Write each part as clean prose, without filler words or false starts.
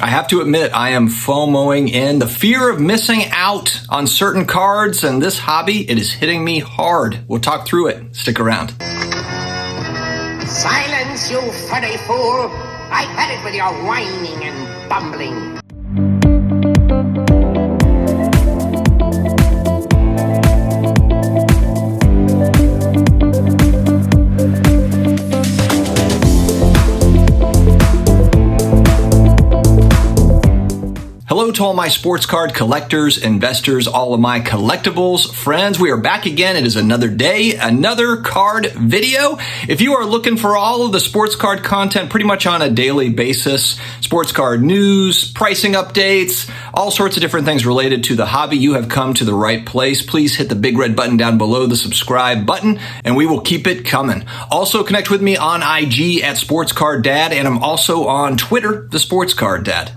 I have to admit, I am FOMOing in. The fear of missing out on certain cards and this hobby, it is hitting me hard. We'll talk through it. Stick around. Silence, you furry fool! I've had it with your whining and bumbling. Hello to all my sports card collectors, investors, all of my collectibles friends. We are back again. It is another day, another card video. If you are looking for all of the sports card content pretty much on a daily basis, sports card news, pricing updates, all sorts of different things related to the hobby, you have come to the right place. Please hit the big red button down below, the subscribe button, and we will keep it coming. Also connect with me on IG at SportsCardDad, and I'm also on Twitter, the SportsCardDad.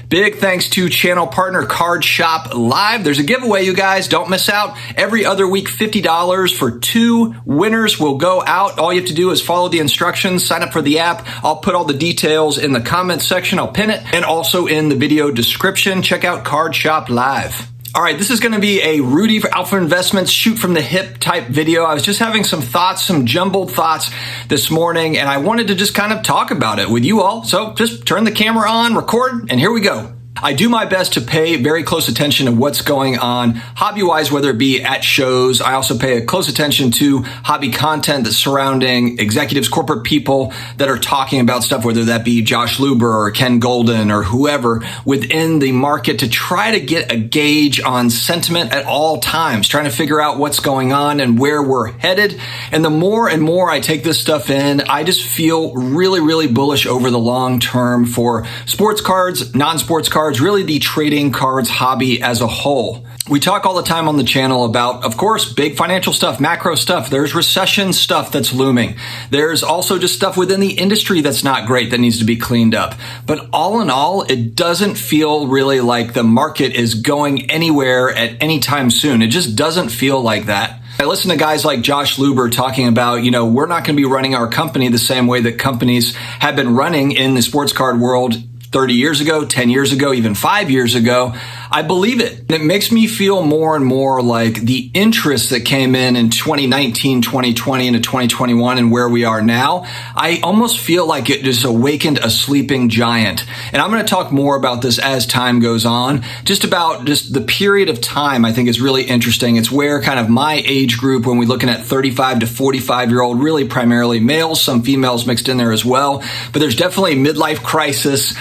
Big thanks to channel partner Card Shop Live. There's a giveaway, you guys. Don't miss out. Every other week, $50 for 2 winners will go out. All you have to do is follow the instructions, sign up for the app. I'll put all the details in the comments section. I'll pin it, and also in the video description. Check out Card Shop Live. All right, this is going to be a Rudy for Alpha Investments shoot from the hip type video. I was just having some thoughts, some jumbled thoughts this morning, and I wanted to just kind of talk about it with you all. So just turn the camera on, record, and here we go. I do my best to pay very close attention to what's going on hobby-wise, whether it be at shows. I also pay a close attention to hobby content that's surrounding executives, corporate people that are talking about stuff, whether that be Josh Luber or Ken Golden or whoever within the market, to try to get a gauge on sentiment at all times, trying to figure out what's going on and where we're headed. And the more and more I take this stuff in, I just feel really, really bullish over the long term for sports cards, non-sports cards, really the trading cards hobby as a whole. We talk all the time on the channel about, of course, big financial stuff, macro stuff. There's recession stuff that's looming. There's also just stuff within the industry that's not great that needs to be cleaned up. But all in all, it doesn't feel really like the market is going anywhere at any time soon. It just doesn't feel like that. I listen to guys like Josh Luber talking about, we're not going to be running our company the same way that companies have been running in the sports card world 30 years ago, 10 years ago, even 5 years ago. I believe it. It makes me feel more and more like the interest that came in 2019, 2020, into 2021 and where we are now. I almost feel like it just awakened a sleeping giant. And I'm going to talk more about this as time goes on. Just the period of time I think is really interesting. It's where kind of my age group, when we're looking at 35 to 45-year-old, really primarily males, some females mixed in there as well. But there's definitely midlife crisis,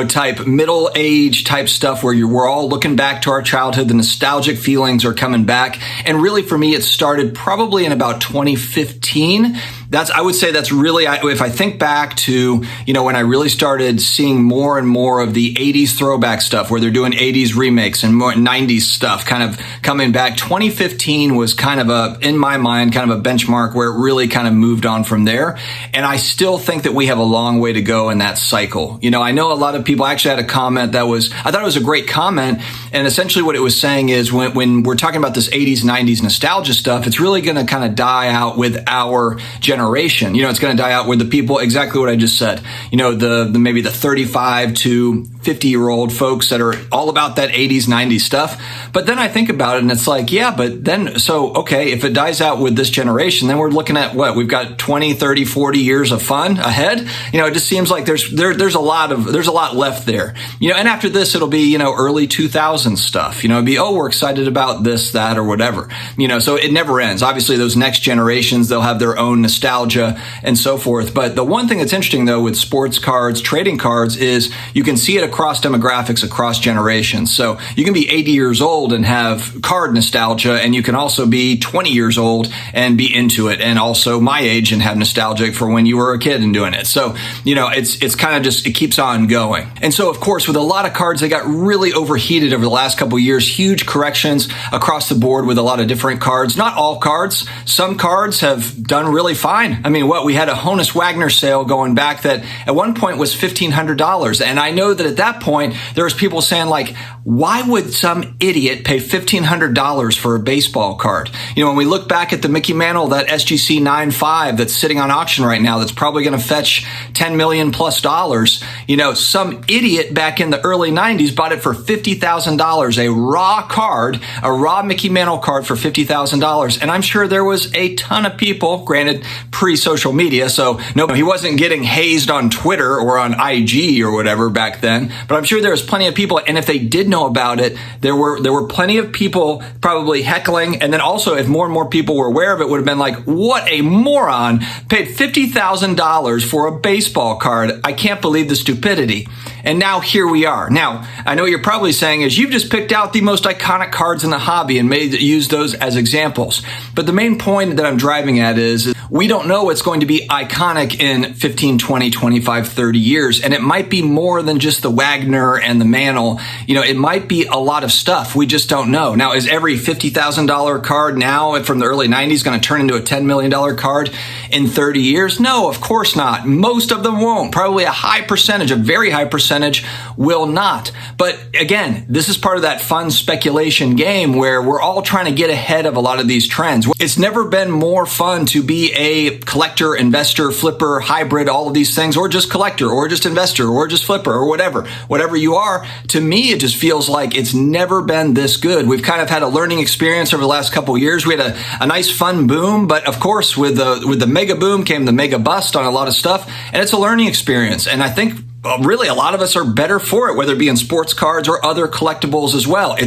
type middle age type stuff where we're all looking back to our childhood. The nostalgic feelings are coming back. And really for me, it started probably in about 2015. I would say that's really, if I think back to, when I really started seeing more and more of the 80s throwback stuff where they're doing 80s remakes and more 90s stuff kind of coming back. 2015 was kind of in my mind, kind of a benchmark where it really kind of moved on from there. And I still think that we have a long way to go in that cycle. I know a lot of people actually had a comment I thought it was a great comment. And essentially what it was saying is when we're talking about this 80s, 90s nostalgia stuff, it's really going to kind of die out with our generation. It's going to die out with the people, exactly what I just said. Maybe the 35 to 50-year-old folks that are all about that 80s, 90s stuff. But then I think about it and it's like, yeah, but then, okay, if it dies out with this generation, then we're looking at what? We've got 20, 30, 40 years of fun ahead. It just seems like there's a lot left there. And after this, it'll be, early 2000s stuff. It'd be, we're excited about this, that, or whatever. So it never ends. Obviously, those next generations, they'll have their own nostalgia and so forth. But the one thing that's interesting, though, with sports cards, trading cards, is you can see it across demographics, across generations. So you can be 80 years old and have card nostalgia, and you can also be 20 years old and be into it, and also my age and have nostalgic for when you were a kid and doing it. So, it's kind of just, it keeps on going. And so, of course, with a lot of cards, they got really overheated over the last couple of years, huge corrections across the board with a lot of different cards. Not all cards. Some cards have done really fine. I mean, we had a Honus Wagner sale going back that at one point was $1,500. And I know that at that that point, there was people saying like, why would some idiot pay $1,500 for a baseball card? You know, when we look back at the Mickey Mantle, that SGC 9.5 that's sitting on auction right now, that's probably going to fetch $10 million plus dollars. You know, some idiot back in the early 90s bought it for $50,000, a raw card, a raw Mickey Mantle card for $50,000. And I'm sure there was a ton of people, granted pre-social media, so no, he wasn't getting hazed on Twitter or on IG or whatever back then, but I'm sure there was plenty of people, and if they did know about it, there were plenty of people probably heckling, and then also if more and more people were aware of it, would have been like, what a moron, paid $50,000 for a baseball card. I can't believe the stupidity. And now here we are. Now, I know what you're probably saying is you've just picked out the most iconic cards in the hobby and used those as examples. But the main point that I'm driving at is we don't know what's going to be iconic in 15, 20, 25, 30 years. And it might be more than just the Wagner and the Mantle. You know, it might be a lot of stuff. We just don't know. Now, is every $50,000 card now from the early 90s going to turn into a $10 million card in 30 years? No, of course not. Most of them won't. Probably a high percentage, a very high percentage will not. But again, this is part of that fun speculation game where we're all trying to get ahead of a lot of these trends. It's never been more fun to be a collector, investor, flipper, hybrid, all of these things, or just collector, or just investor, or just flipper, or whatever you are. To me, it just feels like it's never been this good. We've kind of had a learning experience over the last couple of years. We had a nice fun boom, but of course, with the mega boom came the mega bust on a lot of stuff, and it's a learning experience. And I think really a lot of us are better for it, whether it be in sports cards or other collectibles as well.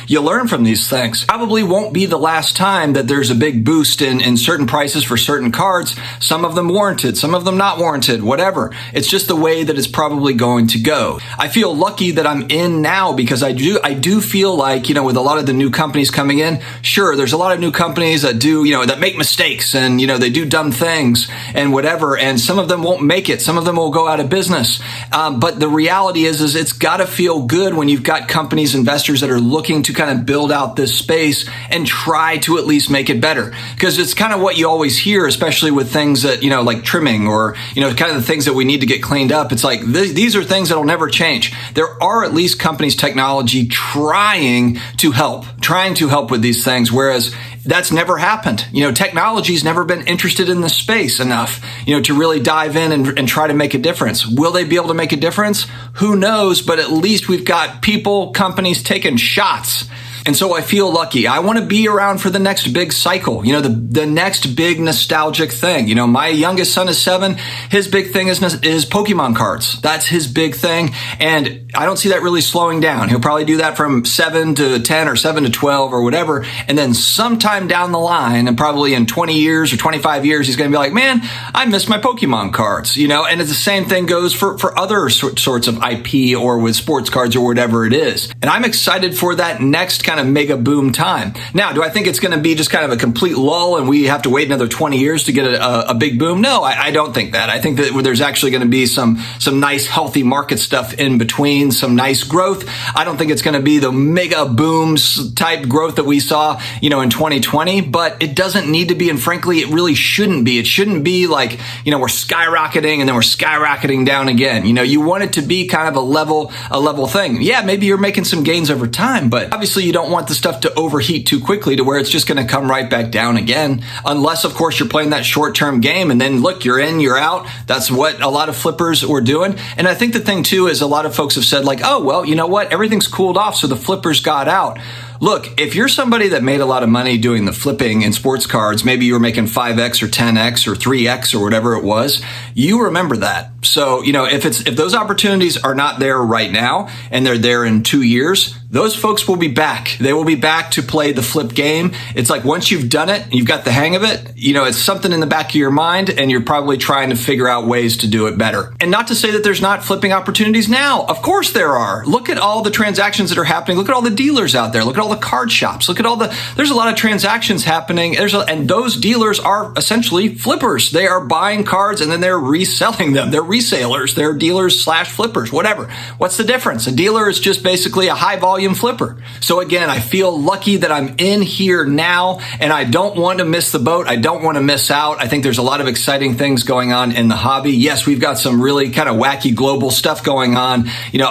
You learn from these things. Probably won't be the last time that there's a big boost in certain prices for certain cards. Some of them warranted, some of them not warranted, whatever. It's just the way that it's probably going to go. I feel lucky that I'm in now because I do feel like, you know, with a lot of the new companies coming in, sure, there's a lot of new companies that do, you know, that make mistakes and, you know, they do dumb things and whatever. And some of them won't make it. Some of them will go out of business. But the reality is it's got to feel good when you've got companies, investors that are looking to kind of build out this space and try to at least make it better. Because it's kind of what you always hear, especially with things that, you know, like trimming or, you know, kind of the things that we need to get cleaned up. It's like these are things that will never change. There are at least companies, technology trying to help with these things, whereas that's never happened. You know, technology's never been interested in this space enough, you know, to really dive in and try to make a difference. Will they be able to make a difference? Who knows? But at least we've got people, companies taking shots. And so I feel lucky. I want to be around for the next big cycle, you know, the next big nostalgic thing. You know, my youngest son is 7. His big thing is Pokemon cards. That's his big thing. And I don't see that really slowing down. He'll probably do that from 7 to 10 or 7 to 12 or whatever. And then sometime down the line, and probably in 20 years or 25 years, he's going to be like, man, I miss my Pokemon cards, you know, and it's the same thing goes for other sorts of IP or with sports cards or whatever it is. And I'm excited for that next kind of mega boom time. Now, do I think it's going to be just kind of a complete lull and we have to wait another 20 years to get a big boom? No, I don't think that. I think that there's actually going to be some nice healthy market stuff in between, some nice growth. I don't think it's going to be the mega booms type growth that we saw, you know, in 2020, but it doesn't need to be. And frankly, it really shouldn't be. It shouldn't be like, you know, we're skyrocketing and then we're skyrocketing down again. You know, you want it to be kind of a level thing. Yeah, maybe you're making some gains over time, but obviously you don't want the stuff to overheat too quickly to where it's just going to come right back down again. Unless, of course, you're playing that short-term game and then look, you're in, you're out. That's what a lot of flippers were doing. And I think the thing too is a lot of folks have said like, oh, well, you know what? Everything's cooled off, so the flippers got out. Look, if you're somebody that made a lot of money doing the flipping in sports cards, maybe you were making 5X or 10X or 3X or whatever it was, you remember that. So, you know, if those opportunities are not there right now and they're there in 2 years, those folks will be back. They will be back to play the flip game. It's like once you've done it, you've got the hang of it, you know, it's something in the back of your mind and you're probably trying to figure out ways to do it better. And not to say that there's not flipping opportunities now. Of course there are. Look at all the transactions that are happening. Look at all the dealers out there. Look at all all the card shops. Look at there's a lot of transactions happening. And those dealers are essentially flippers. They are buying cards and then they're reselling them. They're resellers. They're dealers / flippers, whatever. What's the difference? A dealer is just basically a high volume flipper. So again, I feel lucky that I'm in here now and I don't want to miss the boat. I don't want to miss out. I think there's a lot of exciting things going on in the hobby. Yes, we've got some really kind of wacky global stuff going on.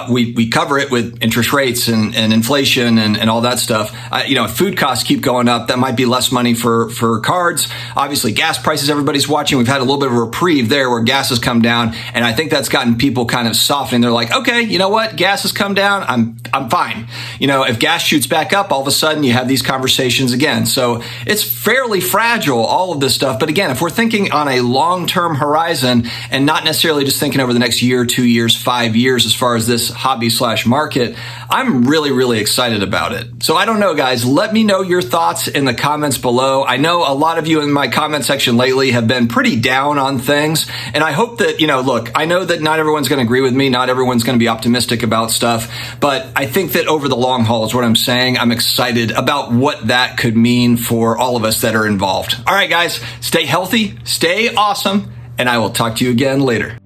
We cover it with interest rates and inflation and all that stuff. If food costs keep going up, that might be less money for cards. Obviously, gas prices, everybody's watching. We've had a little bit of a reprieve there where gas has come down. And I think that's gotten people kind of softening. They're like, okay, you know what? Gas has come down. I'm fine. If gas shoots back up, all of a sudden you have these conversations again. So it's fairly fragile, all of this stuff. But again, if we're thinking on a long-term horizon and not necessarily just thinking over the next year, 2 years, 5 years, as far as this hobby / market, I'm really, really excited about it. So I don't know, guys, let me know your thoughts in the comments below. I know a lot of you in my comment section lately have been pretty down on things. And I hope that, look, I know that not everyone's going to agree with me. Not everyone's going to be optimistic about stuff. But I think that over the long haul is what I'm saying. I'm excited about what that could mean for all of us that are involved. All right, guys, stay healthy, stay awesome, and I will talk to you again later.